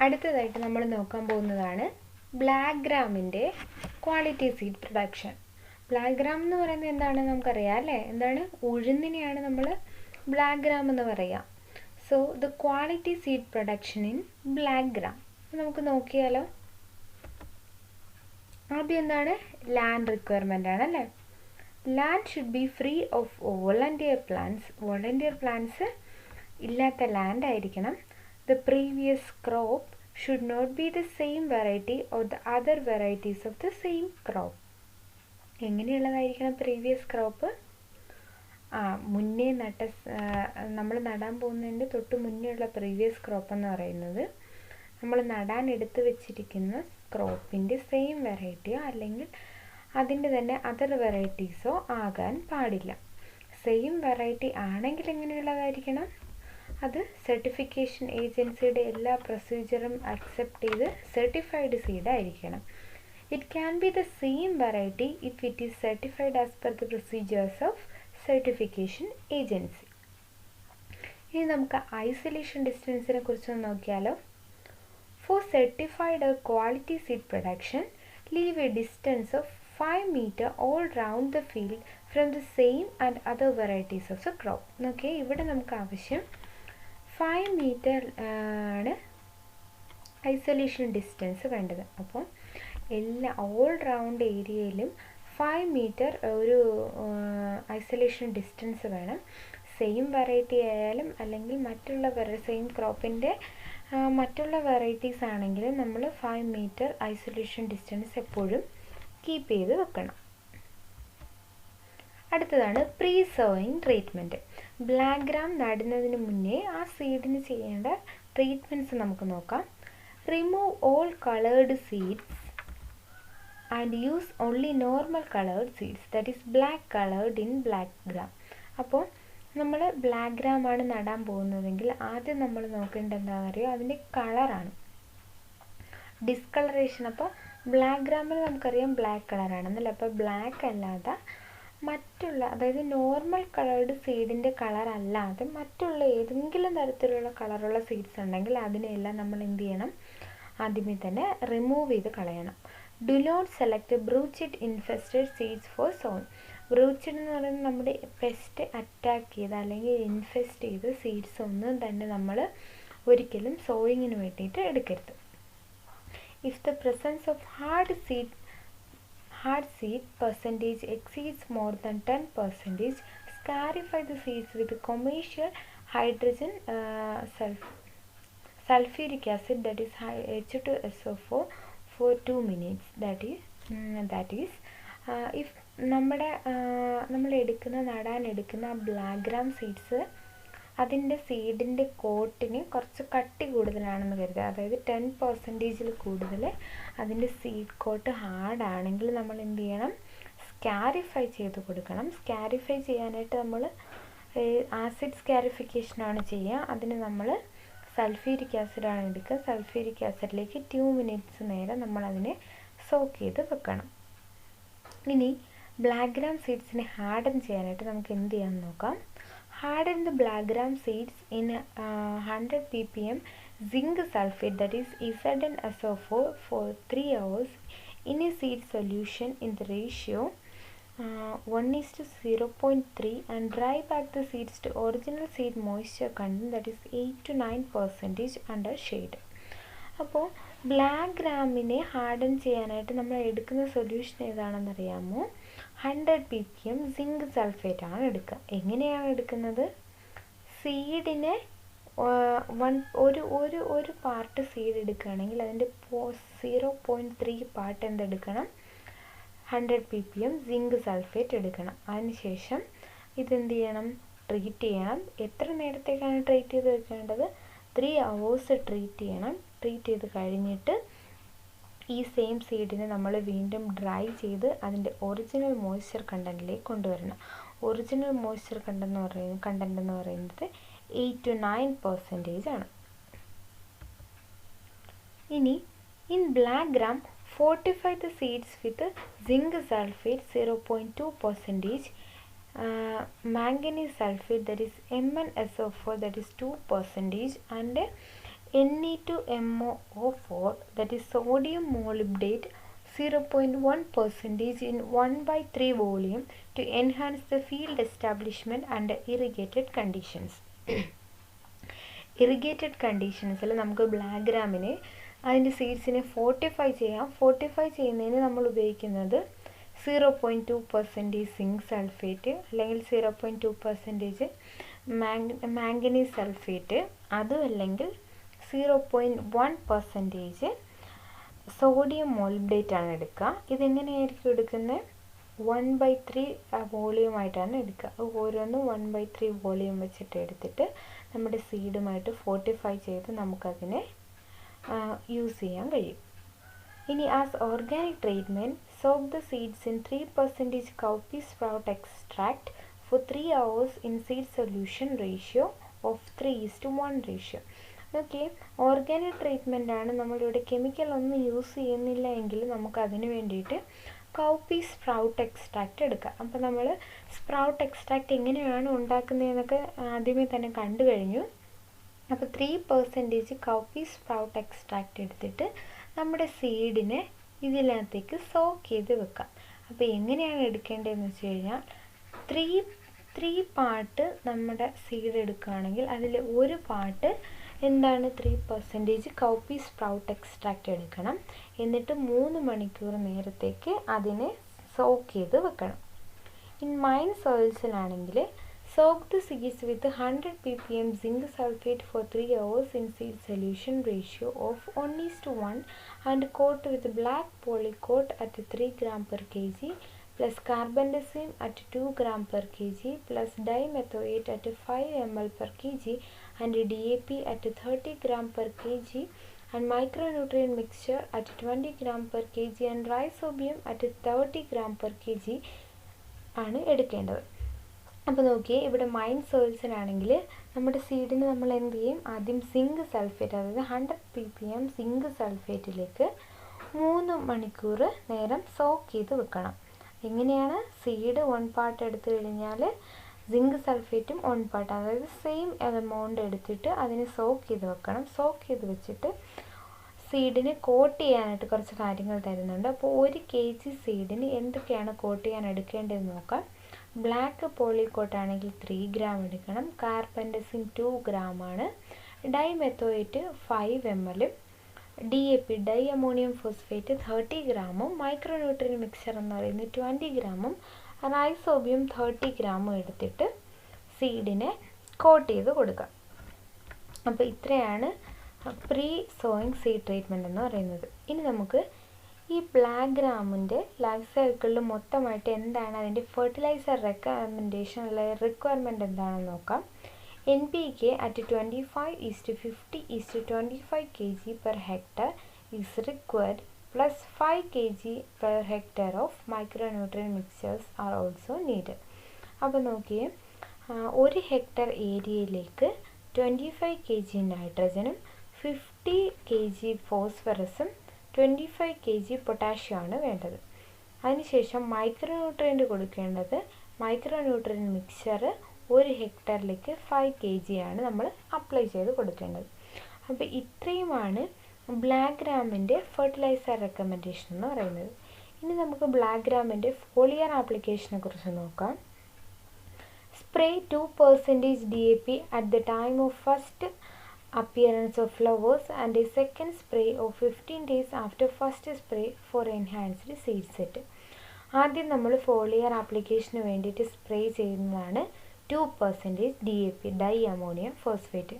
അടുത്തതായിട്ട് നമ്മൾ നോക്കാൻ പോകുന്നതാണ് ബ്ലാക്ക് ഗ്രാമിൻ്റെ quality seed production. Black gram എന്ന് പറയുന്നത് എന്താണ് നമുക്കറിയാം അല്ലേ? എന്താണ്? ഉഴുന്നിനെയാണ് നമ്മൾ ബ്ലാക്ക് ഗ്രാം എന്ന് പറയുക. So the quality seed production in black gram നമുക്ക് നോക്കിയാലോ. ആദ്യം എന്താണ്? ലാൻഡ് റിക്വയർമെൻ്റ് ആണ് അല്ലേ? Land should be free of volunteer plants. Volunteer plants ഇല്ലാത്ത ലാൻഡ് ആയിരിക്കണം. The previous crop should not be the same variety or the other varieties of the same crop. എങ്ങനെയുള്ളതായിരിക്കണം previous crop? മുന്നേ നമ്മൾ നടാൻ പോകുന്നതിൻ്റെ തൊട്ട് മുന്നേ ഉള്ള പ്രീവിയസ് ക്രോപ്പ് എന്ന് പറയുന്നത് നമ്മൾ നടാൻ എടുത്ത് വെച്ചിരിക്കുന്ന ക്രോപ്പിൻ്റെ സെയിം വെറൈറ്റിയോ അല്ലെങ്കിൽ അതിൻ്റെ തന്നെ അതർ വെറൈറ്റീസോ ആകാൻ പാടില്ല. സെയിം വെറൈറ്റി ആണെങ്കിൽ എങ്ങനെയുള്ളതായിരിക്കണം? അത് സർട്ടിഫിക്കേഷൻ ഏജൻസിയുടെ എല്ലാ പ്രൊസീജിയറും അക്സെപ്റ്റ് ചെയ്ത് സർട്ടിഫൈഡ് സീഡ് ആയിരിക്കണം. It can be the same variety if it is certified as per the procedures of certification agency. ഇനി നമുക്ക് ഐസൊലേഷൻ ഡിസ്റ്റൻസിനെ കുറിച്ചൊന്ന് നോക്കിയാലോ. For certified quality seed production leave a distance of 5 meter all round the field from the same and other varieties of the crop. നോക്കിയേ, ഇവിടെ നമുക്ക് ആവശ്യം 5 meter ആണ് ഐസൊലേഷൻ ഡിസ്റ്റൻസ് വേണ്ടത്. അപ്പോൾ ഓൾ റൗണ്ട് ഏരിയയിലും 5 meter ഒരു ഐസൊലേഷൻ ഡിസ്റ്റൻസ് വേണം. സെയിം വെറൈറ്റി ആയാലും അല്ലെങ്കിൽ മറ്റുള്ള സെയിം ക്രോപ്പിൻ്റെ മറ്റുള്ള വെറൈറ്റീസ് ആണെങ്കിലും നമ്മൾ 5 meter ഐസൊലേഷൻ ഡിസ്റ്റൻസ് എപ്പോഴും കീപ്പ് ചെയ്ത് വെക്കണം. അടുത്തതാണ് pre sowing treatment. Black gram നടുന്നതിന് മുന്നേ ആ സീഡിന് ചെയ്യേണ്ട ട്രീറ്റ്മെൻറ്റ്സ് നമുക്ക് നോക്കാം. Remove all coloured seeds and use only normal coloured seeds, that is black coloured in black gram. അപ്പോൾ നമ്മൾ ബ്ലാക്ക് ഗ്രാം ആണ് നടാൻ പോകുന്നതെങ്കിൽ ആദ്യം നമ്മൾ നോക്കേണ്ടത് എന്താണെന്ന് അറിയോ? അതിൻ്റെ കളറാണ്, ഡിസ്കളറേഷൻ. അപ്പോൾ ബ്ലാക്ക് ഗ്രാമിൽ നമുക്കറിയാം ബ്ലാക്ക് കളറാണെന്നല്ലേ. അപ്പോൾ ബ്ലാക്ക് അല്ലാതെ മറ്റുള്ള, അതായത് നോർമൽ കളേർഡ് സീഡിൻ്റെ കളർ അല്ലാതെ മറ്റുള്ള ഏതെങ്കിലും തരത്തിലുള്ള കളറുള്ള സീഡ്സ് ഉണ്ടെങ്കിൽ അതിനെല്ലാം നമ്മൾ എന്ത് ചെയ്യണം? ആദ്യമേ തന്നെ റിമൂവ് ചെയ്ത് കളയണം. Do not select bruchid infested seeds for sowing. Bruchid എന്ന് പറയുന്നത് നമ്മുടെ പെസ്റ്റ് അറ്റാക്ക് ചെയ്ത് അല്ലെങ്കിൽ ഇൻഫെസ്റ്റ് ചെയ്ത് സീഡ്സ് ഒന്നും തന്നെ നമ്മൾ ഒരിക്കലും സോയിങ്ങിന് വേണ്ടിയിട്ട് എടുക്കരുത്. If the presence of hard seed percentage exceeds more than 10%, scarify the seeds with commercial hydrogen sulfuric acid, that is H2SO4 for 2 minutes. That is if നമ്മൾ നടാൻ എടുക്കുന്ന ബ്ലാക്ക് ഗ്രാം സീഡ്സ് അതിൻ്റെ സീഡിൻ്റെ കോട്ടിന് കുറച്ച് കട്ടി കൂടുതലാണെന്ന് കരുതുക. അതായത് 10% കൂടുതൽ അതിൻ്റെ സീഡ് കോട്ട് ഹാർഡാണെങ്കിൽ നമ്മൾ എന്ത് ചെയ്യണം? സ്കാരിഫൈ ചെയ്ത് കൊടുക്കണം. സ്കാരിഫൈ ചെയ്യാനായിട്ട് നമ്മൾ ആസിഡ് സ്കാരിഫിക്കേഷനാണ് ചെയ്യുക. അതിന് നമ്മൾ സൾഫ്യൂരിക് ആസിഡാണ് എടുക്കുക. സൾഫ്യൂരിക് ആസിഡിലേക്ക് 2 minutes നേരം നമ്മളതിനെ സോക്ക് ചെയ്ത് വെക്കണം. ഇനി ബ്ലാക്ക് ഗ്രാം സീഡ്സിനെ ഹാർഡൻ ചെയ്യാനായിട്ട് നമുക്ക് എന്ത് ചെയ്യാമെന്ന് നോക്കാം. Harden the black gram seeds in 100 ppm zinc sulfate, that is ZnSO4 for 3 hours in a seed solution in the ratio 1:0.3 and dry back the seeds to original seed moisture content, that is 8 to 9% under shade. അപ്പോൾ black ഗ്രാമിനെ harden ചെയ്യാനായിട്ട് നമ്മൾ എടുക്കുന്ന solution ഏതാണെന്നറിയാമോ? 100 ppm zinc sulphate ആണ് എടുക്കുക. എങ്ങനെയാണ് എടുക്കുന്നത്? സീഡിനെ ഒരു part seed എടുക്കുകയാണെങ്കിൽ അതിൻ്റെ 0.3 പാർട്ട് എന്തെടുക്കണം? 100 ppm സിങ്ക് സൾഫേറ്റ് എടുക്കണം. അതിനുശേഷം ഇതെന്ത് ചെയ്യണം? ട്രീറ്റ് ചെയ്യണം. എത്ര നേരത്തേക്കാണ് ട്രീറ്റ് ചെയ്ത് വെക്കേണ്ടത്? 3 hours ട്രീറ്റ് ചെയ്യണം. ട്രീറ്റ് ചെയ്ത് കഴിഞ്ഞിട്ട് ഈ സെയിം സീഡിനെ നമ്മൾ വീണ്ടും ഡ്രൈ ചെയ്ത് അതിൻ്റെ ഒറിജിനൽ മോയ്സ്ചർ കണ്ടൻറ്റിലേക്ക് കൊണ്ടുവരണം. ഒറിജിനൽ മോയ്സ്ചർ കണ്ടൻറ്റ് എന്ന് പറയുന്നത് 8 to 9% ആണ്. ഇനി in black gram fortify the seeds with zinc sulfate 0.2%, manganese sulfate, that is MnSO4, that is 2%, and Ne2MoO4, that is sodium molybdate 0.1% in 1/3 volume to enhance the field establishment under irrigated conditions. Irrigated കണ്ടീഷൻസിൽ നമുക്ക് black ഗ്രാമിനെ അതിൻ്റെ സീഡ്സിനെ fortify ചെയ്യാം. Fortify ചെയ്യുന്നതിന് നമ്മൾ ഉപയോഗിക്കുന്നത് 0.2% zinc sulphate അല്ലെങ്കിൽ 0.2% manganese sulphate, അതും അല്ലെങ്കിൽ 0.1% സോഡിയം മോളിബ്ഡേറ്റ് ആണ് എടുക്കുക. ഇതെങ്ങനെയായിരിക്കും എടുക്കുന്നത്? 1/3 വോളിയമായിട്ടാണ് എടുക്കുക. ഓരോന്നും 1/3 വോളിയം വെച്ചിട്ട് എടുത്തിട്ട് നമ്മുടെ സീഡുമായിട്ട് ഫോർട്ടിഫൈ ചെയ്ത് നമുക്കതിനെ യൂസ് ചെയ്യാൻ കഴിയും. ഇനി as organic treatment, soak the seeds in 3% cowpea sprout extract for 3 hours in seed solution ratio of 3:1 ratio. Okay, organic treatment ആണ്. നമ്മളിവിടെ കെമിക്കൽ ഒന്നും യൂസ് ചെയ്യുന്നില്ല എങ്കിൽ നമുക്ക് അതിന് വേണ്ടിയിട്ട് കൗപ്പി സ്പ്രൗട്ട് എക്സ്ട്രാക്റ്റ് എടുക്കാം. അപ്പോൾ നമ്മൾ സ്പ്രൗട്ട് എക്സ്ട്രാക്റ്റ് എങ്ങനെയാണ് ഉണ്ടാക്കുന്നതെന്നൊക്കെ ആദ്യമേ തന്നെ കണ്ടു കഴിഞ്ഞു. അപ്പോൾ 3% കൗപ്പി സ്പ്രൗട്ട് എക്സ്ട്രാക്റ്റ് എടുത്തിട്ട് നമ്മുടെ സീഡിനെ ഇതിനകത്തേക്ക് സോക്ക് ചെയ്ത് വെക്കാം. അപ്പോൾ എങ്ങനെയാണ് എടുക്കേണ്ടതെന്ന് വെച്ച് കഴിഞ്ഞാൽ 3 പാർട്ട് നമ്മുടെ സീഡ് എടുക്കുകയാണെങ്കിൽ അതിൽ ഒരു പാർട്ട് എന്താണ് 3% കൗപ്പി സ്പ്രൗട്ട് എക്സ്ട്രാക്റ്റ് എടുക്കണം. എന്നിട്ട് 3 മണിക്കൂർ നേരത്തേക്ക് അതിനെ സോക്ക് ചെയ്ത് വെക്കണം. ഇൻ മൈൻ സോയിൽസിലാണെങ്കിൽ soak the seeds with 100 ppm zinc sulfate for 3 hours in seed solution ratio of 1:1 and coat with black polycoat at 3 gram per kg plus carbendazim at 2 gram per kg plus dimethoate at 5 ml per kg and DAP at 30 gram per kg and micronutrient mixture at 20 gram per kg and rhizobium at 30 gram per kg ആണ് എടുക്കേണ്ടത്. അപ്പോൾ നോക്കിയേ, ഇവിടെ mine സോയിൽസിനാണെങ്കിൽ നമ്മുടെ സീഡിന് നമ്മൾ എന്ത് ചെയ്യും? ആദ്യം സിങ്ക് സൾഫേറ്റ്, അതായത് 100 ppm സിങ്ക് സൾഫേറ്റിലേക്ക് 3 മണിക്കൂർ നേരം സോക്ക് ചെയ്ത് വെക്കണം. എങ്ങനെയാണ്? സീഡ് 1 പാർട്ട് എടുത്തു കഴിഞ്ഞാൽ സിങ്ക് സൾഫേറ്റും 1 പാർട്ട്, അതായത് സെയിം എമൗണ്ട് എടുത്തിട്ട് അതിനെ സോക്ക് ചെയ്ത് വെക്കണം. സോക്ക് ചെയ്ത് വെച്ചിട്ട് സീഡിനെ കോട്ട് ചെയ്യാനായിട്ട് കുറച്ച് കാര്യങ്ങൾ തരുന്നുണ്ട്. അപ്പോൾ 1 kg സീഡിന് എന്തൊക്കെയാണ് കോട്ട് ചെയ്യാൻ എടുക്കേണ്ടതെന്ന് നോക്കാം. ബ്ലാക്ക് പോളിക്കോട്ട് ആണെങ്കിൽ 3 gram എടുക്കണം. കാർബൻഡസിൻ 2 gram ആണ്. Dimethoate 5 ml, DAP dye ammonium phosphate 30 gram, മൈക്രോന്യൂട്രിയൻ mixer എന്ന് പറയുന്നത് 20 gram, റൈസോബിയം 30 gram എടുത്തിട്ട് സീഡിനെ കോട്ട് ചെയ്ത് കൊടുക്കാം. അപ്പോൾ ഇത്രയാണ് പ്രീ സോയിങ് സീഡ് ട്രീറ്റ്മെൻറ്റ് എന്ന് പറയുന്നത്. ഇനി നമുക്ക് ഈ ബ്ലാക്ക് ഗ്രാമിൻ്റെ ലൈഫ് സൈക്കിളിൽ മൊത്തമായിട്ട് എന്താണ് അതിൻ്റെ ഫെർട്ടിലൈസർ റെക്കമെൻഡേഷൻ അല്ലെങ്കിൽ റിക്വയർമെൻറ്റ് എന്താണെന്ന് നോക്കാം. NPK at 25:50:25 kg per hectare is required plus 5 kg per hectare of micronutrient mixtures are also needed. അപ്പോൾ നോക്കിയേ, 1 ഹെക്ടർ ഏരിയയിലേക്ക് 25 kg നൈട്രജനും 50 kg ഫോസ്ഫറസും 25 kg പൊട്ടാഷ്യമാണ് വേണ്ടത്. അതിനുശേഷം മൈക്രോന്യൂട്രിയൻ്റ് കൊടുക്കേണ്ടത്, മൈക്രോന്യൂട്രിയൻ്റ് മിക്സർ 1 ഹെക്ടറിലേക്ക് 5 kg ആണ് നമ്മൾ അപ്ലൈ ചെയ്ത് കൊടുക്കേണ്ടത്. അപ്പോൾ ഇത്രയുമാണ് ബ്ലാക്ക് ഗ്രാമിൻ്റെ ഫെർട്ടിലൈസർ റെക്കമെൻഡേഷൻ എന്ന് പറയുന്നത്. ഇനി നമുക്ക് ബ്ലാക്ക് ഗ്രാമിൻ്റെ ഫോളിയർ ആപ്ലിക്കേഷനെ കുറിച്ച് നോക്കാം. Spray 2% DAP at the time of first appearance of flowers and a second spray of 15 days after first spray for enhanced seed set. ആദ്യം നമ്മൾ ഫോളിയർ ആപ്ലിക്കേഷന് വേണ്ടിയിട്ട് സ്പ്രേ ചെയ്യുന്നതാണ് 2% DAP ഡൈ അമോണിയം ഫോസ്ഫേറ്റ്.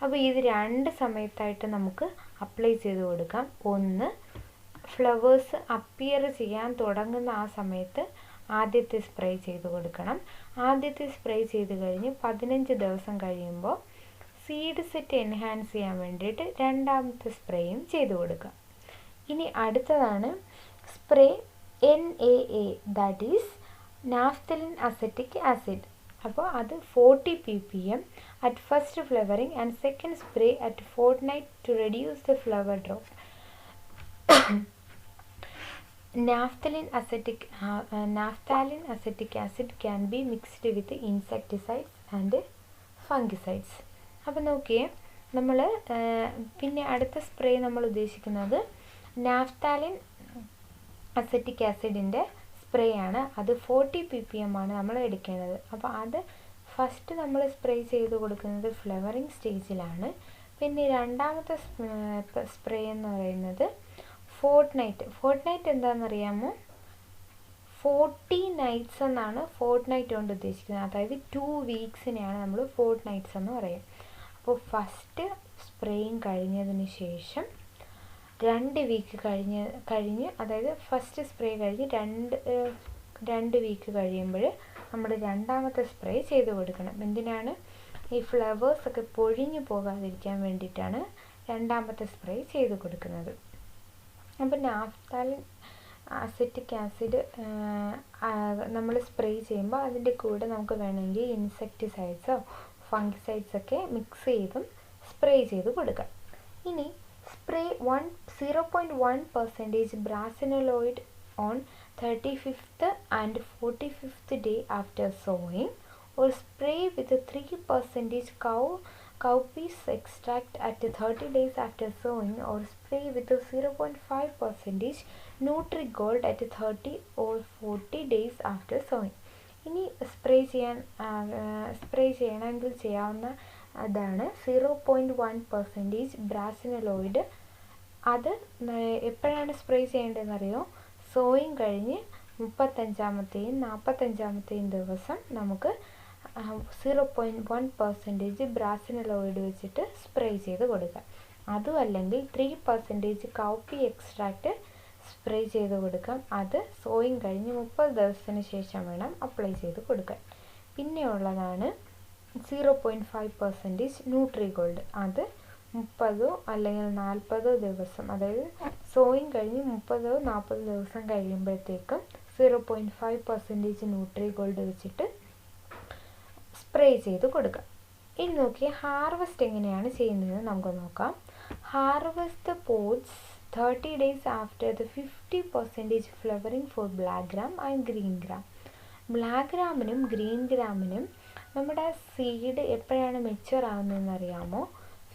അപ്പോൾ ഇത് 2 സമയത്തായിട്ട് നമുക്ക് അപ്ലൈ ചെയ്ത് കൊടുക്കാം. ഒന്ന്, ഫ്ലവേഴ്സ് അപ്പിയർ ചെയ്യാൻ തുടങ്ങുന്ന ആ സമയത്ത് ആദ്യത്തെ സ്പ്രേ ചെയ്ത് കൊടുക്കണം. ആദ്യത്തെ സ്പ്രേ ചെയ്ത് കഴിഞ്ഞ് 15 ദിവസം കഴിയുമ്പോൾ സീഡ് സെറ്റ് എൻഹാൻസ് ചെയ്യാൻ വേണ്ടിയിട്ട് രണ്ടാമത്തെ സ്പ്രേയും ചെയ്ത് കൊടുക്കുക. ഇനി അടുത്തതാണ് spray NAA, that is naphthalene acetic acid. അപ്പോൾ അത് 40 ppm at first flowering and second spray at fortnight to reduce the flower drop. Naphthalene acetic acid can be mixed with insecticides and fungicides. അപ്പോൾ നോക്കിയേ, നമ്മൾ പിന്നെ അടുത്ത spray നമ്മൾ ഉദ്ദേശിക്കുന്നത് നാഫ്താലിൻ acetic ആസിഡിൻ്റെ സ്പ്രേ ആണ്. അത് 40 ppm ആണ് നമ്മൾ എടുക്കേണ്ടത്. അപ്പോൾ അത് ഫസ്റ്റ് നമ്മൾ സ്പ്രേ ചെയ്ത് കൊടുക്കുന്നത് ഫ്ലവറിങ് സ്റ്റേജിലാണ്. പിന്നെ രണ്ടാമത്തെ സ്പ്രേ എന്ന് പറയുന്നത് ഫോർട്ട്നൈറ്റ് എന്താണെന്നറിയാമോ? 40 nights എന്നാണ് ഫോർട്ട്നൈറ്റ് കൊണ്ട് ഉദ്ദേശിക്കുന്നത്. അതായത് 2 weeksനെയാണ് നമ്മൾ ഫോർട്ട്നൈറ്റ്സ് എന്ന് പറയും. അപ്പോൾ ഫസ്റ്റ് സ്പ്രേയും കഴിഞ്ഞതിന് ശേഷം 2 വീക്ക് കഴിഞ്ഞ് അതായത് ഫസ്റ്റ് സ്പ്രേ കഴിഞ്ഞ് 2 വീക്ക് കഴിയുമ്പോൾ നമ്മൾ രണ്ടാമത്തെ സ്പ്രേ ചെയ്ത് കൊടുക്കണം. എന്തിനാണ്? ഈ ഫ്ലവേഴ്സൊക്കെ പൊഴിഞ്ഞു പോകാതിരിക്കാൻ വേണ്ടിയിട്ടാണ് രണ്ടാമത്തെ സ്പ്രേ ചെയ്ത് കൊടുക്കുന്നത്. അപ്പോൾ നാഫ്താലിൻ അസറ്റിക് ആസിഡ് നമ്മൾ സ്പ്രേ ചെയ്യുമ്പോൾ അതിൻ്റെ കൂടെ നമുക്ക് വേണമെങ്കിൽ ഇൻസെക്ടിസൈഡ്സോ ഫംഗിസൈഡ്സൊക്കെ മിക്സ് ചെയ്തും സ്പ്രേ ചെയ്ത് കൊടുക്കാം. ഇനി spray 0.1% ബ്രാസിനോലോയിഡ് on 35th and 45th day after sowing, or spray with a 3% cowpeas extract at 30 days after sowing, or spray with a 0.5% Nutrigold at 30 or 40 days after sowing. ഇനി സ്പ്രേ ചെയ്യണമെങ്കിൽ ചെയ്യാവുന്ന അതാണ് 0.1% ബ്രാസിനോലോയിഡ്. അത് എപ്പോഴാണ് സ്പ്രേ ചെയ്യേണ്ടതെന്നറിയോ? സോയിങ് കഴിഞ്ഞ് 35ാമത്തെയും 45ാമത്തെയും ദിവസം നമുക്ക് 0.1% ബ്രാസിനോലോയിഡ് വെച്ചിട്ട് സ്പ്രേ ചെയ്ത് കൊടുക്കാം. അതും അല്ലെങ്കിൽ 3% കൗപ്പി എക്സ്ട്രാക്റ്റ് സ്പ്രേ ചെയ്ത് കൊടുക്കാം. അത് സോയിങ് കഴിഞ്ഞ് 30 ദിവസത്തിന് ശേഷം വേണം അപ്ലൈ ചെയ്ത് കൊടുക്കാൻ. പിന്നെയുള്ളതാണ് 0.5% ന്യൂട്രിഗോൾഡ്. അത് 30 അല്ലെങ്കിൽ 40 ദിവസം, അതായത് സോയിങ് കഴിഞ്ഞ് 30-40 ദിവസം കഴിയുമ്പോഴത്തേക്കും 0.5% ന്യൂട്രിഗോൾഡ് വെച്ചിട്ട് സ്പ്രേ ചെയ്ത് കൊടുക്കാം. ഇനി നോക്കി ഹാർവെസ്റ്റ് എങ്ങനെയാണ് ചെയ്യുന്നതെന്ന് നമുക്ക് നോക്കാം. Harvest the pots 30 days after the 50% flowering for black gram and green gram. Black ഗ്രാമിനും ഗ്രീൻ ഗ്രാമിനും നമ്മുടെ സീഡ് എപ്പോഴാണ് മെച്യൂർ ആവുന്നതെന്ന് അറിയാമോ?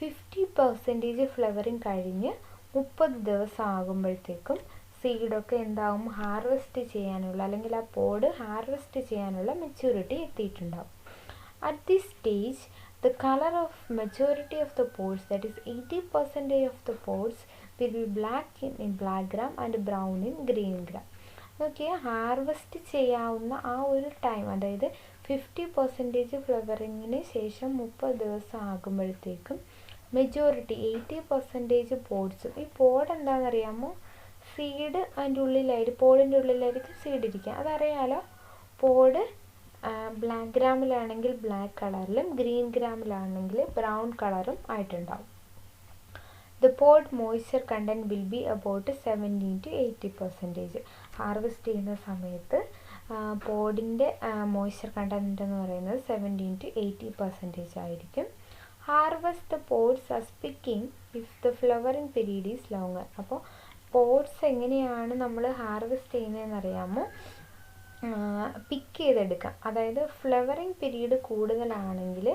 50% ഫ്ലവറിങ് കഴിഞ്ഞ് 30 ദിവസം ആകുമ്പോഴത്തേക്കും സീഡൊക്കെ എന്താവും? ഹാർവെസ്റ്റ് ചെയ്യാനുള്ള അല്ലെങ്കിൽ ആ പോഡ് ഹാർവെസ്റ്റ് ചെയ്യാനുള്ള maturity എത്തിയിട്ടുണ്ടാവും. At this stage, the color of majority of the pods, that is 80% of the pods, will be black in black gram and brown in green gram. നോക്കിയാൽ harvest ചെയ്യാവുന്ന ആ ഒരു time, അതായത് 50% ഫ്ലവറിങ്ങിന് ശേഷം 30 ദിവസം ആകുമ്പോഴത്തേക്കും majority 80% പോഡ്സും, ഈ പോഡ് എന്താണെന്നറിയാമോ? സീഡ് അതിൻ്റെ ഉള്ളിലായിരിക്കും, പോഡിൻ്റെ ഉള്ളിലായിരിക്കും സീഡ് ഇരിക്കുക, അതറിയാലോ. പോഡ് ബ്ലാക്ക് ഗ്രാമിലാണെങ്കിൽ ബ്ലാക്ക് കളറിലും ഗ്രീൻ ഗ്രാമിലാണെങ്കിൽ ബ്രൗൺ കളറും ആയിട്ടുണ്ടാവും. The pod moisture content will be about 70-80%. Harvest ചെയ്യുന്ന സമയത്ത് പോഡിൻ്റെ മോയ്സ്ചർ കണ്ടൻറ്റ് എന്ന് പറയുന്നത് 70-80% ആയിരിക്കും. Harvest the pods as picking if the flowering period is longer. അപ്പോൾ പോഡ്സ് എങ്ങനെയാണ് നമ്മൾ ഹാർവെസ്റ്റ് ചെയ്യുന്നതെന്ന് അറിയാമോ? പിക്ക് ചെയ്തെടുക്കാം. അതായത് ഫ്ലവറിങ് പീരീഡ് കൂടുതലാണെങ്കിൽ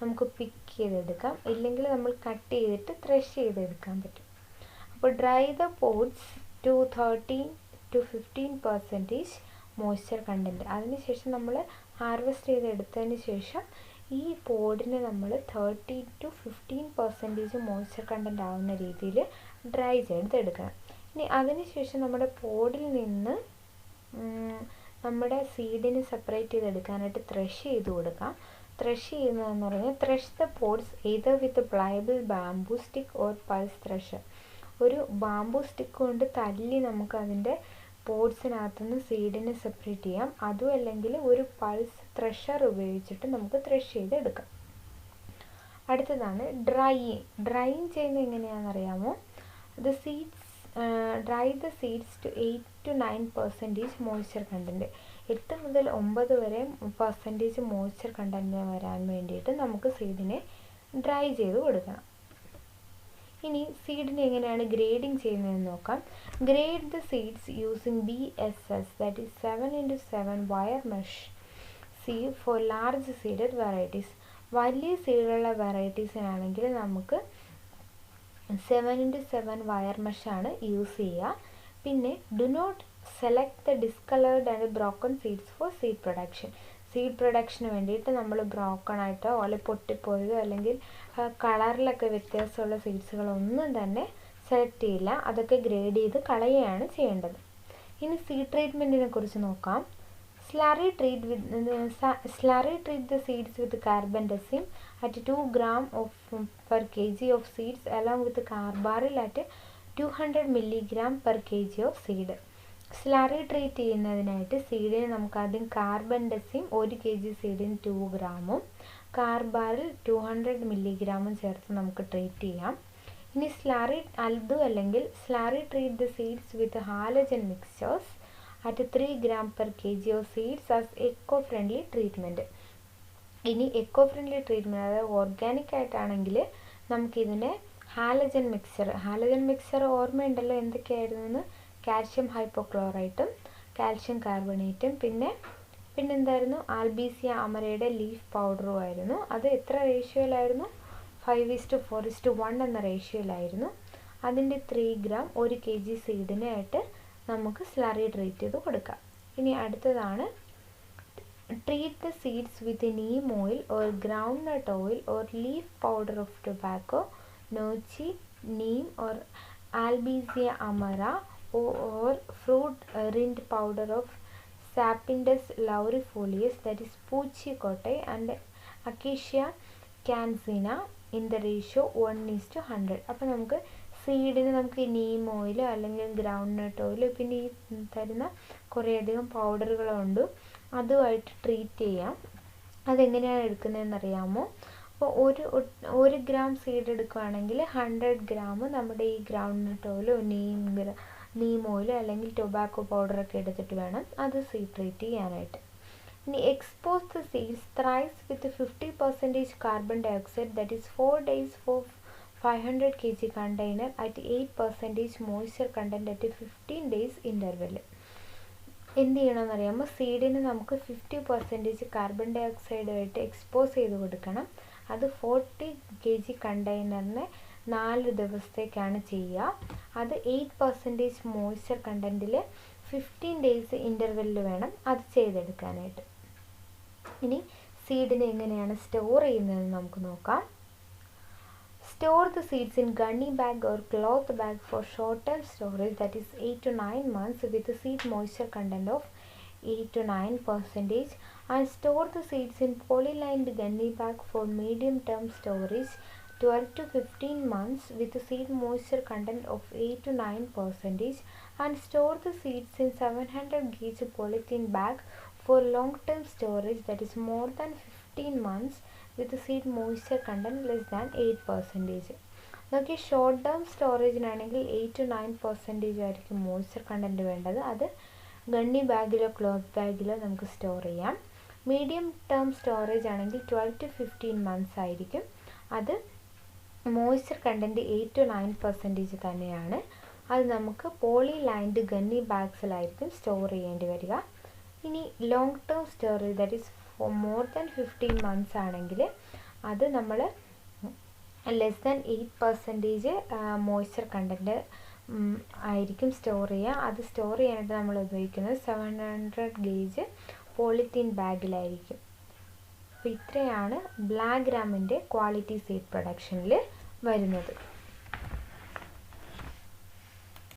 നമുക്ക് പിക്ക് ചെയ്തെടുക്കാം, ഇല്ലെങ്കിൽ നമ്മൾ കട്ട് ചെയ്തിട്ട് ത്രഷ് ചെയ്തെടുക്കാൻ പറ്റും. അപ്പോൾ dry the pods to 13-15% moisture content. അതിനുശേഷം നമ്മൾ ഹാർവെസ്റ്റ് ചെയ്തെടുത്തതിന് ശേഷം ഈ പോഡിനെ നമ്മൾ 30-15% മോയ്സ്ചർ കണ്ടൻറ്റ് ആവുന്ന രീതിയിൽ ഡ്രൈ ചെയ്തെടുക്കണം. ഇനി അതിനുശേഷം നമ്മുടെ പോഡിൽ നിന്ന് നമ്മുടെ സീഡിന് സെപ്പറേറ്റ് ചെയ്തെടുക്കാനായിട്ട് ത്രഷ് ചെയ്ത് കൊടുക്കാം. ത്രഷ് ചെയ്യുന്നതെന്ന് പറഞ്ഞാൽ thrush the pods either with pliable bamboo stick or pulse thresher. ഒരു ബാംബൂ സ്റ്റിക്ക് കൊണ്ട് തല്ലി നമുക്ക് അതിൻ്റെ പോഡ്സിനകത്തുനിന്ന് സീഡിനെ സെപ്പറേറ്റ് ചെയ്യാം. അതും അല്ലെങ്കിൽ ഒരു പൾസ് ത്രഷർ ഉപയോഗിച്ചിട്ട് നമുക്ക് ത്രഷ് ചെയ്തെടുക്കാം. അടുത്തതാണ് ഡ്രൈയിങ് ചെയ്യുന്നത് എങ്ങനെയാണെന്നറിയാമോ? The seeds dry the seeds to 8-9% moisture content. 8 മുതൽ 9 വരെ % മോയ്സ്ചർ കണ്ടൻറ്റ് വരാൻ വേണ്ടിയിട്ട് നമുക്ക് സീഡിനെ ഡ്രൈ ചെയ്ത് കൊടുക്കണം. ഇനി സീഡിനെ എങ്ങനെയാണ് ഗ്രേഡിങ് ചെയ്യുന്നതെന്ന് നോക്കാം. Grade the seeds using BSS, that is 7x7 wire mesh sieve for large seeded varieties. വലിയ സീഡുള്ള വെറൈറ്റീസിനാണെങ്കിൽ നമുക്ക് 7x7 വയർ മെഷാണ് യൂസ് ചെയ്യുക. പിന്നെ do not select the discoloured and broken seeds for seed production. Seed പ്രൊഡക്ഷന് വേണ്ടിയിട്ട് നമ്മൾ broken ആയിട്ടോ അല്ലെങ്കിൽ പൊട്ടിപ്പോയതോ അല്ലെങ്കിൽ കളറിലൊക്കെ വ്യത്യാസമുള്ള സീഡ്സുകളൊന്നും തന്നെ സെലക്ട് ചെയ്യില്ല. അതൊക്കെ ഗ്രേഡ് ചെയ്ത് കളയുകയാണ് ചെയ്യേണ്ടത്. ഇനി സീഡ് ട്രീറ്റ്മെൻറ്റിനെ കുറിച്ച് നോക്കാം. Slurry treat the seeds with carbendazim at 2 gram per kg of seeds along with carbaryl at 200 milligram per kg of seed. Slurry treat ചെയ്യുന്നതിനായിട്ട് സീഡിന് നമുക്ക് ആദ്യം കാർബൻഡസിം 1 kg സീഡിന് 2 ഗ്രാമും കാർബാറിൽ 200 milligram ചേർത്ത് നമുക്ക് ട്രീറ്റ് ചെയ്യാം. ഇനി അല്ലെങ്കിൽ slurry treat the seeds with halogen mixtures at 3 gram per kg of seeds as eco-friendly treatment. ഇനി eco-friendly treatment അതായത് ഓർഗാനിക് ആയിട്ടാണെങ്കിൽ നമുക്കിതിനെ ഹാലജൻ മിക്സർ ഓർമ്മയുണ്ടല്ലോ എന്തൊക്കെയായിരുന്നു? കാൽഷ്യം ഹൈപ്പോക്ലോറൈറ്റും കാൽഷ്യം കാർബണേറ്റും പിന്നെന്തായിരുന്നു? ആൽബീസിയ അമരയുടെ ലീഫ് പൗഡറും ആയിരുന്നു. അത് എത്ര റേഷ്യോയിലായിരുന്നു? 5:4:1 എന്ന റേഷ്യോയിലായിരുന്നു. അതിൻ്റെ 3 gram 1 kg സീഡിനായിട്ട് നമുക്ക് സ്ലറി ട്രീറ്റ് ചെയ്ത് കൊടുക്കാം. ഇനി അടുത്തതാണ് treat the seeds with neem oil or groundnut oil or leaf powder of tobacco, നോച്ചി, നീം ഓർ ആൽബീസിയ അമര or fruit rind powder of sapindus laurifolius that is പൂച്ചിക്കോട്ടെ and acacia concinna in the ratio 1:100. അപ്പോൾ നമുക്ക് സീഡിന് നമുക്ക് neem oil അല്ലെങ്കിൽ groundnut oil പിന്നെ ഈ തരുന്ന കുറേയധികം പൗഡറുകളുണ്ട് അതുമായിട്ട് ട്രീറ്റ് ചെയ്യാം. അതെങ്ങനെയാണ് എടുക്കുന്നതെന്ന് അറിയാമോ? അപ്പോൾ 1 gram സീഡ് എടുക്കുകയാണെങ്കിൽ 100 gram നമ്മുടെ ഈ ഗ്രൗണ്ട് നട്ട് ഓയിലോ നീം ഓയിലോ അല്ലെങ്കിൽ ടൊബാക്കോ പൗഡറൊക്കെ എടുത്തിട്ട് വേണം അത് സീഡ് ട്രീറ്റ് ചെയ്യാനായിട്ട്. ഇനി expose the seeds thrice with 50% carbon dioxide that is 4 days for 500 kg container at 8% moisture content at 15 days interval. എന്ത് ചെയ്യണമെന്നറിയാമോ? സീഡിന് നമുക്ക് 50% കാർബൺ ഡയോക്സൈഡായിട്ട് എക്സ്പോസ് ചെയ്ത് കൊടുക്കണം. അത് 40 kg കണ്ടെയ്നറിന് 4 ദിവസത്തേക്കാണ് ചെയ്യുക. അത് 8% മോയ്സ്ചർ കണ്ടൻറ്റിൽ 15 days ഇൻ്റർവെല്ലിൽ വേണം അത് ചെയ്തെടുക്കാനായിട്ട്. ഇനി സീഡിനെ എങ്ങനെയാണ് സ്റ്റോർ ചെയ്യുന്നതെന്ന് നമുക്ക് നോക്കാം. Store the seeds in gunny bag or cloth bag for short-term storage, that is 8 to 9 months, with a seed moisture content of 8 to 9%, and store the seeds in polylined gunny bag for medium-term storage 12 to 15 months with a seed moisture content of 8 to 9%, and store the seeds in 700 gauge polythene bag for long-term storage, that is more than 15 months with seed moisture content less than 8%. നോക്കി short term സ്റ്റോറേജിനാണെങ്കിൽ 8 to 9% ആയിരിക്കും moisture content വേണ്ടത്. അത് ഗണ്ണി ബാഗിലോ cloth ബാഗിലോ നമുക്ക് store ചെയ്യാം. Medium term storage ആണെങ്കിൽ 12 to 15 months ആയിരിക്കും. അത് moisture content 8 to 9% തന്നെയാണ്. അത് നമുക്ക് പോളി ലൈൻഡ് ഗണ്ണി ബാഗ്സിലായിരിക്കും സ്റ്റോർ ചെയ്യേണ്ടി വരിക. ഇനി long term storage that is more than 15 months ആണെങ്കിൽ അത് നമ്മൾ ലെസ് ദാൻ 8% മോയ്സ്ചർ കണ്ടൻറ്റ് ആയിരിക്കും സ്റ്റോർ ചെയ്യുക. അത് സ്റ്റോർ ചെയ്യാനായിട്ട് നമ്മൾ ഉപയോഗിക്കുന്നത് 700 gauge പോളിത്തീൻ ബാഗിലായിരിക്കും. അപ്പോൾ ഇത്രയാണ് ബ്ലാക്ക് ഗ്രാമിൻ്റെ ക്വാളിറ്റി സീഡ് പ്രൊഡക്ഷനിൽ വരുന്നത്.